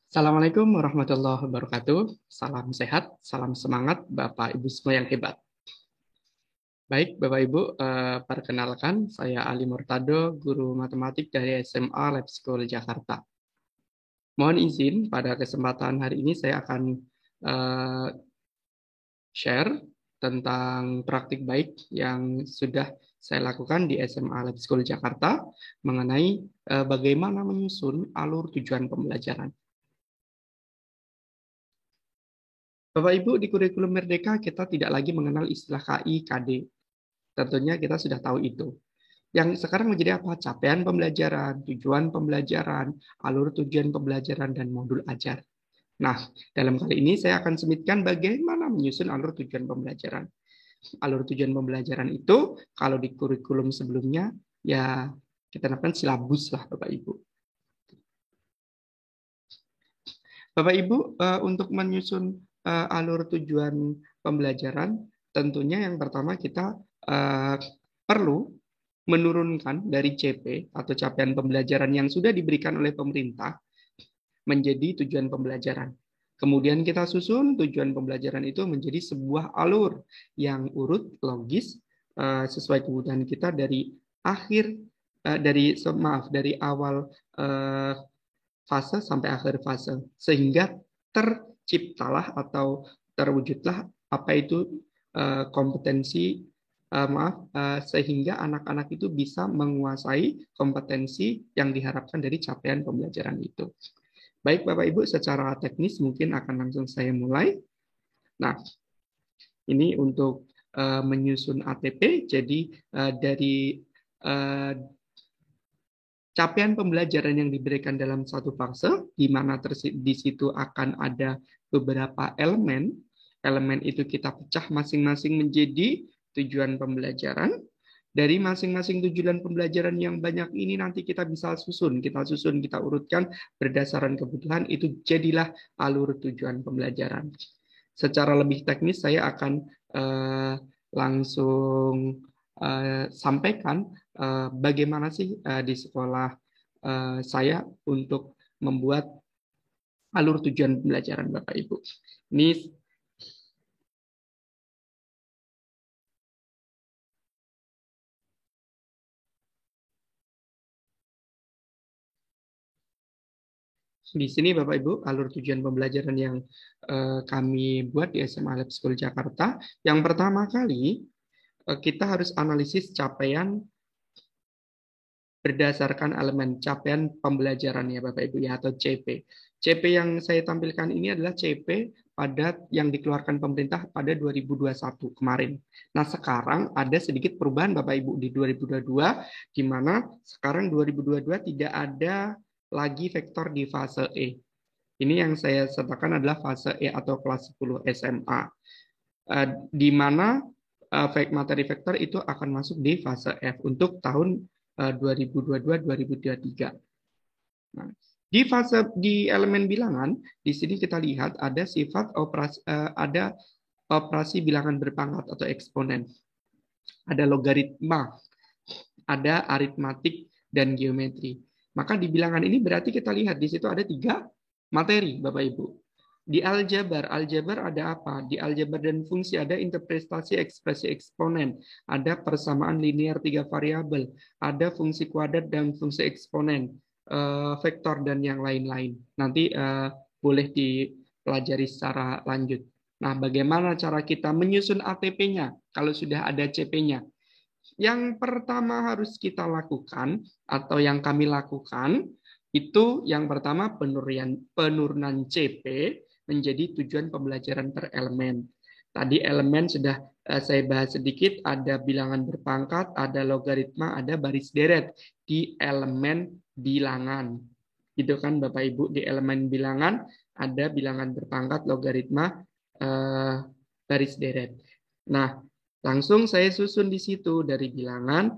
Assalamualaikum warahmatullahi wabarakatuh. Salam sehat, salam semangat Bapak Ibu semua yang hebat. Baik, Bapak Ibu, perkenalkan saya Ali Murtado, guru matematik dari SMA Lab School Jakarta. Mohon izin pada kesempatan hari ini saya akan eh, share tentang praktik baik yang sudah saya lakukan di SMA Lab School Jakarta mengenai bagaimana menyusun alur tujuan pembelajaran. Bapak Ibu, di kurikulum Merdeka kita tidak lagi mengenal istilah KI, KD. Tentunya kita sudah tahu itu. Yang sekarang menjadi apa? Capaian pembelajaran, tujuan pembelajaran, alur tujuan pembelajaran, dan modul ajar. Nah, dalam kali ini saya akan semitkan bagaimana menyusun alur tujuan pembelajaran. Alur tujuan pembelajaran itu, kalau di kurikulum sebelumnya, ya kita namakan silabus lah Bapak Ibu. Bapak Ibu, untuk menyusun alur tujuan pembelajaran, tentunya yang pertama kita perlu menurunkan dari CP atau capaian pembelajaran yang sudah diberikan oleh pemerintah menjadi tujuan pembelajaran. Kemudian kita susun tujuan pembelajaran itu menjadi sebuah alur yang urut, logis, sesuai kebutuhan kita dari dari awal fase sampai akhir fase, sehingga terciptalah atau terwujudlah apa itu kompetensi sehingga anak-anak itu bisa menguasai kompetensi yang diharapkan dari capaian pembelajaran itu. Baik Bapak Ibu, secara teknis mungkin akan langsung saya mulai. Nah, ini untuk menyusun ATP, jadi dari capaian pembelajaran yang diberikan dalam satu fase, di mana di situ akan ada beberapa elemen. Elemen itu kita pecah masing-masing menjadi tujuan pembelajaran. Dari masing-masing tujuan pembelajaran yang banyak ini nanti kita bisa susun, kita urutkan berdasarkan kebutuhan, itu jadilah alur tujuan pembelajaran. Secara lebih teknis saya akan langsung sampaikan bagaimana sih di sekolah saya untuk membuat alur tujuan pembelajaran Bapak Ibu. Ini di sini Bapak Ibu alur tujuan pembelajaran yang kami buat di SMA Lab School Jakarta. Yang pertama kali kita harus analisis capaian berdasarkan elemen capaian pembelajaran ya Bapak Ibu ya, atau CP. CP yang saya tampilkan ini adalah CP pada yang dikeluarkan pemerintah pada 2021 kemarin. Nah, sekarang ada sedikit perubahan Bapak Ibu di 2022, di mana sekarang 2022 tidak ada lagi vektor di fase E. Ini yang saya sertakan adalah fase E atau kelas 10 SMA. Di mana materi vektor itu akan masuk di fase F untuk tahun 2022-2023. Nah, di elemen bilangan, di sini kita lihat ada sifat ada operasi bilangan berpangkat atau eksponen, ada logaritma, ada aritmatik dan geometri. Maka di bilangan ini berarti kita lihat di situ ada 3 materi, Bapak Ibu. Di aljabar ada apa? Di aljabar dan fungsi ada interpretasi ekspresi eksponen, ada persamaan linear 3 variabel, ada fungsi kuadrat dan fungsi eksponen, vektor dan yang lain-lain. Nanti boleh dipelajari secara lanjut. Nah, bagaimana cara kita menyusun ATP-nya kalau sudah ada CP-nya? Yang pertama harus kita lakukan atau yang kami lakukan itu yang pertama penurunan CP menjadi tujuan pembelajaran per elemen. Tadi elemen sudah saya bahas sedikit, ada bilangan berpangkat, ada logaritma, ada baris deret di elemen bilangan. Gitu kan Bapak Ibu, di elemen bilangan ada bilangan berpangkat, logaritma, baris deret. Nah, langsung saya susun di situ dari bilangan.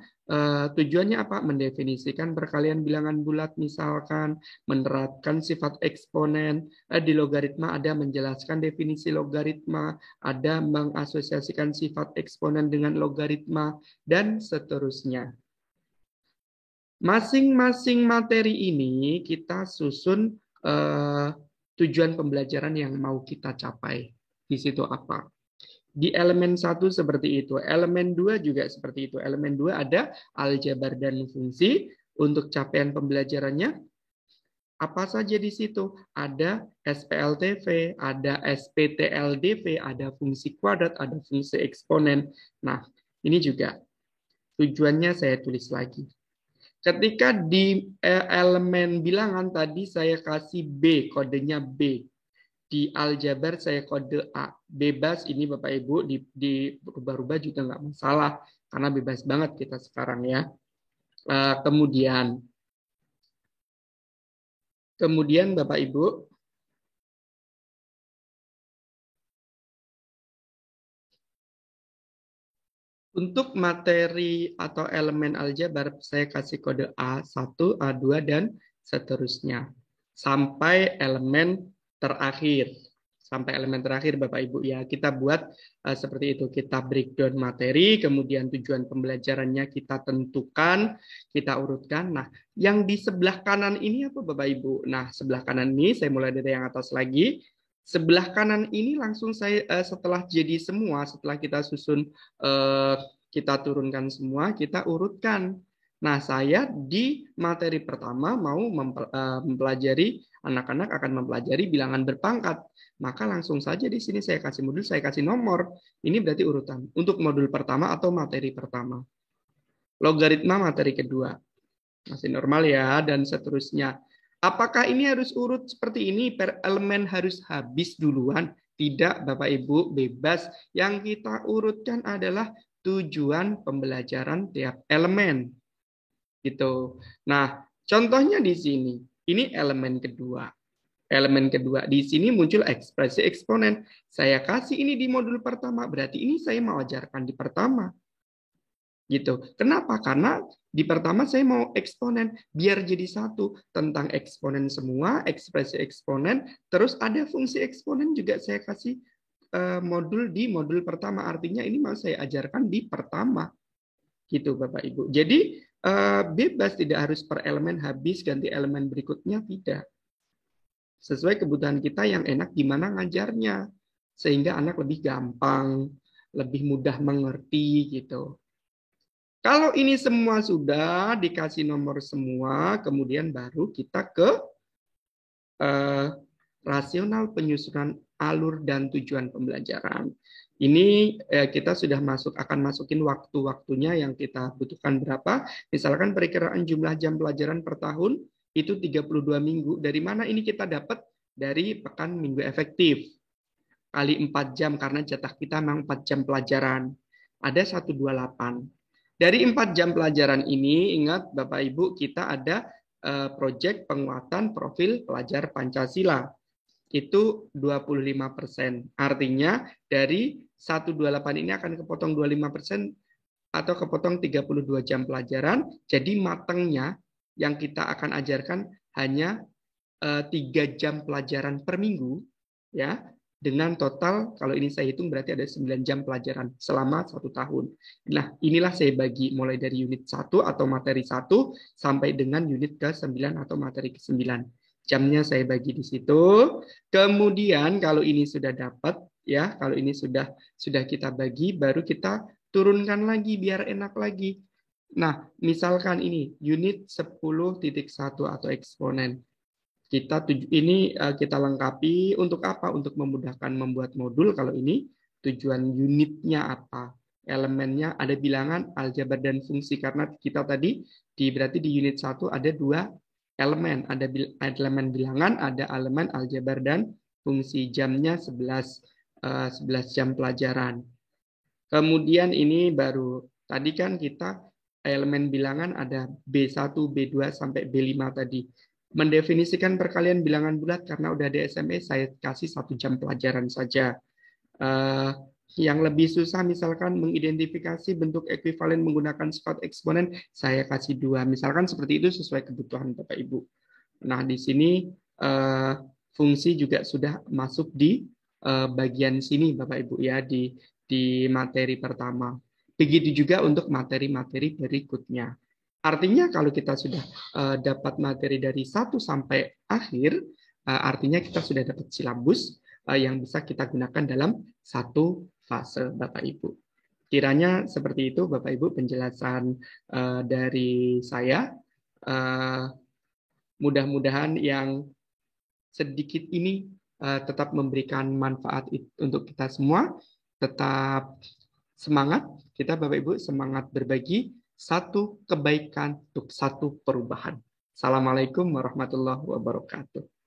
Tujuannya apa? Mendefinisikan perkalian bilangan bulat misalkan, menerapkan sifat eksponen. Di logaritma ada menjelaskan definisi logaritma, ada mengasosiasikan sifat eksponen dengan logaritma, dan seterusnya. Masing-masing materi ini kita susun tujuan pembelajaran yang mau kita capai. Di situ apa? Di elemen 1 seperti itu. Elemen 2 juga seperti itu. Elemen 2 ada aljabar dan fungsi. Untuk capaian pembelajarannya, apa saja di situ? Ada SPLTV, ada SPTLDV, ada fungsi kuadrat, ada fungsi eksponen. Nah, ini juga tujuannya saya tulis lagi. Ketika di elemen bilangan tadi saya kasih B, kodenya B. Di aljabar saya kode A. Bebas ini Bapak Ibu, di rubah-rubah juga nggak masalah, karena bebas banget kita sekarang ya. Kemudian Bapak Ibu, untuk materi atau elemen aljabar saya kasih kode A1, A2, dan seterusnya. Sampai elemen terakhir. Sampai elemen terakhir Bapak Ibu ya. Kita buat seperti itu. Kita breakdown materi, kemudian tujuan pembelajarannya kita tentukan, kita urutkan. Nah, yang di sebelah kanan ini apa Bapak Ibu? Nah, sebelah kanan ini saya mulai dari yang atas lagi. Sebelah kanan ini langsung saya setelah jadi semua, setelah kita susun, kita turunkan semua, kita urutkan. Nah, saya di materi pertama mau mempelajari, anak-anak akan mempelajari bilangan berpangkat. Maka langsung saja di sini saya kasih modul, saya kasih nomor. Ini berarti urutan untuk modul pertama atau materi pertama. Logaritma materi kedua. Masih normal ya, dan seterusnya. Apakah ini harus urut seperti ini? Per elemen harus habis duluan? Tidak, Bapak Ibu, bebas. Yang kita urutkan adalah tujuan pembelajaran tiap elemen. Gitu. Nah, contohnya di sini. Ini elemen kedua. Elemen kedua, di sini muncul ekspresi eksponen. Saya kasih ini di modul pertama, berarti ini saya mau ajarkan di pertama. Gitu. Kenapa? Karena di pertama saya mau eksponen biar jadi satu, tentang eksponen semua, ekspresi eksponen, terus ada fungsi eksponen juga saya kasih modul di modul pertama. Artinya ini mau saya ajarkan di pertama. Gitu Bapak Ibu. Jadi bebas, tidak harus per elemen habis ganti elemen berikutnya, tidak. Sesuai kebutuhan kita yang enak gimana ngajarnya. Sehingga anak lebih gampang, lebih mudah mengerti gitu. Kalau ini semua sudah dikasih nomor semua, kemudian baru kita ke rasional penyusunan alur dan tujuan pembelajaran. Ini kita sudah akan masukin waktu-waktunya yang kita butuhkan berapa. Misalkan perkiraan jumlah jam pelajaran per tahun itu 32 minggu. Dari mana ini kita dapat? Dari pekan minggu efektif. Kali 4 jam, karena jatah kita memang 4 jam pelajaran. Ada 128. Dari 4 jam pelajaran ini, ingat Bapak Ibu, kita ada proyek penguatan profil pelajar Pancasila. Itu 25%. Artinya dari 128 ini akan kepotong 25% atau kepotong 32 jam pelajaran. Jadi matangnya yang kita akan ajarkan hanya 3 jam pelajaran per minggu, ya, dengan total, kalau ini saya hitung berarti ada 9 jam pelajaran selama 1 tahun. Nah, inilah saya bagi mulai dari unit 1 atau materi 1 sampai dengan unit ke-9 atau materi ke-9. Jamnya saya bagi di situ. Kemudian kalau ini sudah dapat, ya, kalau ini sudah kita bagi, baru kita turunkan lagi biar enak lagi. Nah, misalkan ini unit 10.1 atau eksponen. Kita lengkapi untuk apa? Untuk memudahkan membuat modul. Kalau ini tujuan unitnya apa? Elemennya ada bilangan, aljabar, dan fungsi. Karena kita tadi berarti di unit 1 ada 2 elemen. Ada elemen bilangan, ada elemen aljabar dan fungsi. Jamnya 11 jam pelajaran. Kemudian ini baru tadi kan kita elemen bilangan ada B1, B2 sampai B5 tadi. Mendefinisikan perkalian bilangan bulat karena udah ada SMA, saya kasih 1 jam pelajaran saja. Yang lebih susah misalkan mengidentifikasi bentuk ekuivalen menggunakan sifat eksponen, saya kasih 2. Misalkan seperti itu sesuai kebutuhan Bapak Ibu. Nah, di sini fungsi juga sudah masuk di bagian sini Bapak Ibu ya, di materi pertama. Begitu juga untuk materi-materi berikutnya. Artinya kalau kita sudah dapat materi dari 1 sampai akhir, Artinya kita sudah dapat silabus yang bisa kita gunakan dalam satu fase, Bapak Ibu. Kiranya seperti itu, Bapak Ibu, penjelasan dari saya. Mudah-mudahan yang sedikit ini tetap memberikan manfaat untuk kita semua. Tetap semangat, kita Bapak Ibu semangat berbagi satu kebaikan untuk satu perubahan. Assalamualaikum warahmatullahi wabarakatuh.